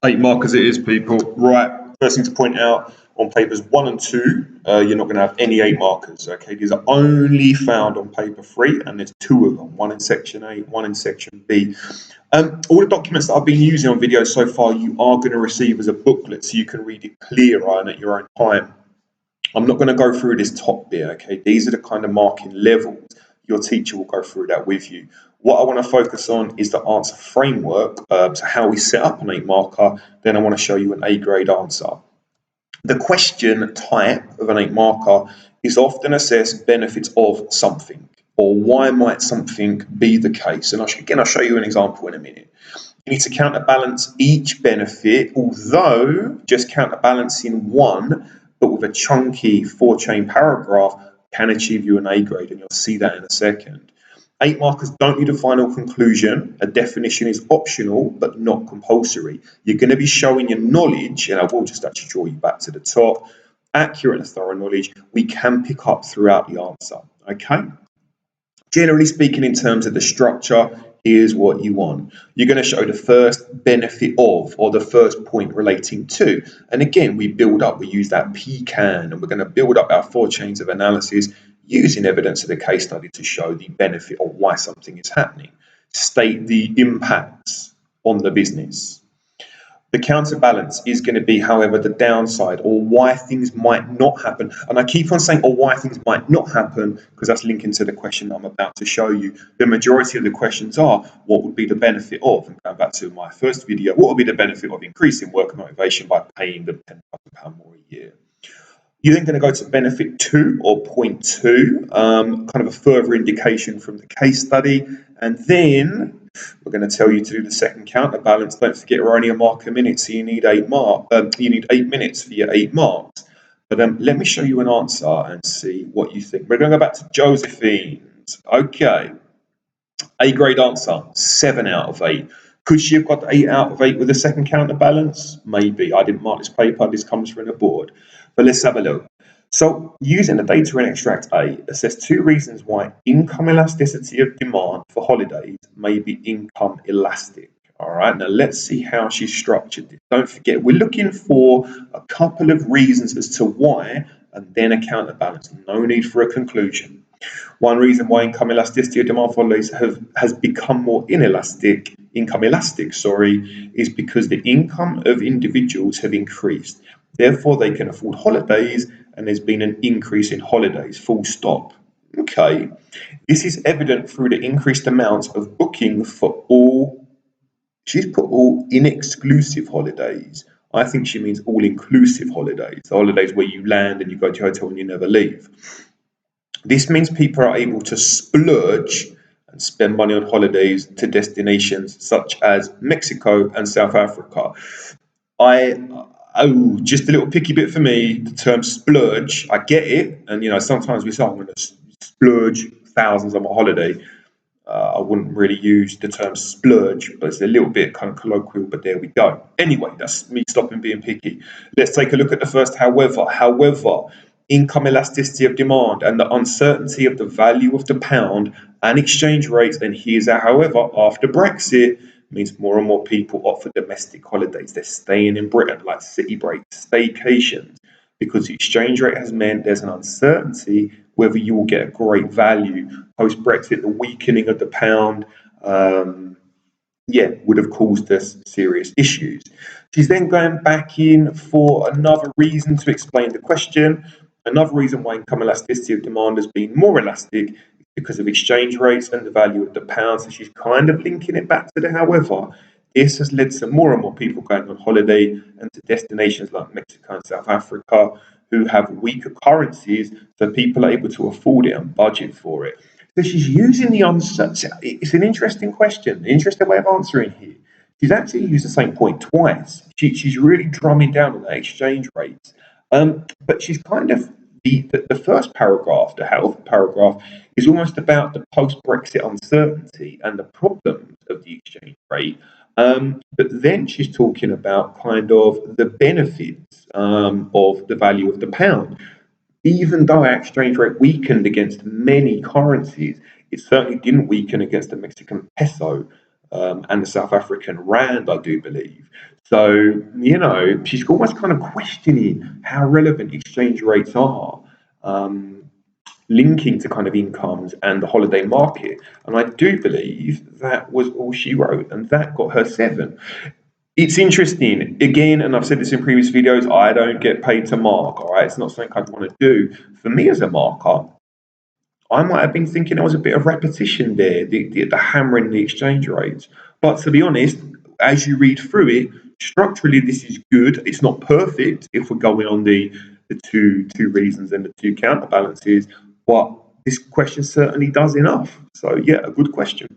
8 markers it is, people. Right, first thing to point out, on papers 1 and 2, you're not going to have any 8 markers, okay? These are only found on paper 3, and there's 2 of them, one in section A, one in section B. All the documents that I've been using on videos so far, you are going to receive as a booklet, so you can read it clearer and at your own time. I'm not going to go through this top bit, okay? These are the kind of marking levels. Your teacher will go through that with you. What I want to focus on is the answer framework, so how we set up an 8 marker. Then I want to show you an A grade answer. The question type of an 8 marker is often assess benefits of something, or why might something be the case. And I'll show you an example in a minute. You need to counterbalance each benefit, although just counterbalancing one, but with a chunky 4-chain paragraph, can achieve you an A grade, and you'll see that in a second. 8 markers don't need a final conclusion. A definition is optional, but not compulsory. You're going to be showing your knowledge, and I will just actually draw you back to the top. Accurate and thorough knowledge we can pick up throughout the answer, okay? Generally speaking, in terms of the structure, here's what you want. You're going to show the first benefit of, or the first point relating to. And again, we build up, we use that pecan, and we're going to build up our 4 chains of analysis using evidence of the case study to show the benefit of why something is happening. State the impacts on the business. The counterbalance is going to be, however, the downside, or why things might not happen. And I keep on saying, or why things might not happen, because that's linking to the question I'm about to show you. The majority of the questions are, what would be the benefit of, and going back to my first video, what would be the benefit of increasing work motivation by paying them £10,000 more a year? You're then going to go to benefit 2, or point 2, kind of a further indication from the case study. And then we're going to tell you to do the second counterbalance. Don't forget, we're only a mark a minute, so you need 8 minutes for your 8 marks. But let me show you an answer and see what you think. We're going to go back to Josephine's. Okay, A grade answer, 7 out of 8. Could she have got 8 out of 8 with a second counterbalance? Maybe. I didn't mark this paper. This comes from the board. But let's have a look. So, using the data in extract A, assess 2 reasons why income elasticity of demand for holidays may be income elastic. All right, now let's see how she structured it. Don't forget, we're looking for a couple of reasons as to why, and then a counterbalance. No need for a conclusion. One reason why income elasticity of demand for holidays has become more income elastic, is because the income of individuals have increased. Therefore, they can afford holidays, and there's been an increase in holidays, full stop. Okay, this is evident through the increased amounts of booking for all, she's put all inexclusive holidays. I think she means all-inclusive holidays, holidays where you land and you go to your hotel and you never leave. This means people are able to splurge and spend money on holidays to destinations such as Mexico and South Africa. Just a little picky bit for me, the term splurge, I get it. And, sometimes we say, I'm going to splurge thousands on my holiday. I wouldn't really use the term splurge, but it's a little bit kind of colloquial, but there we go. Anyway, that's me stopping being picky. Let's take a look at the first however. However, income elasticity of demand and the uncertainty of the value of the pound and exchange rates, and here's our however, after Brexit, means more and more people opt for domestic holidays. They're staying in Britain, like city breaks, staycations, because the exchange rate has meant there's an uncertainty whether you will get a great value. Post-Brexit, the weakening of the pound, would have caused us serious issues. She's then going back in for another reason to explain the question. Another reason why income elasticity of demand has been more elastic is because of exchange rates and the value of the pound. So she's kind of linking it back to the however. This has led to more and more people going on holiday and to destinations like Mexico and South Africa who have weaker currencies, so people are able to afford it and budget for it. So she's using the uncertainty. It's an interesting question, an interesting way of answering here. She's actually used the same point twice. She's really drumming down on that exchange rates. But she's kind of, the first paragraph, the health paragraph, is almost about the post-Brexit uncertainty and the problems of the exchange rate. But then she's talking about kind of the benefits of the value of the pound. Even though our exchange rate weakened against many currencies, it certainly didn't weaken against the Mexican peso. and the South African rand, I do believe. So, you know, she's almost kind of questioning how relevant exchange rates are, linking to kind of incomes and the holiday market. And I do believe that was all she wrote, and that got her 7. It's interesting, again, and I've said this in previous videos, I don't get paid to mark, all right? It's not something I'd want to do. For me as a marker, I might have been thinking there was a bit of repetition there, the hammering the exchange rates. But to be honest, as you read through it, structurally this is good. It's not perfect if we're going on the two reasons and the two counterbalances, but this question certainly does enough. So yeah, a good question.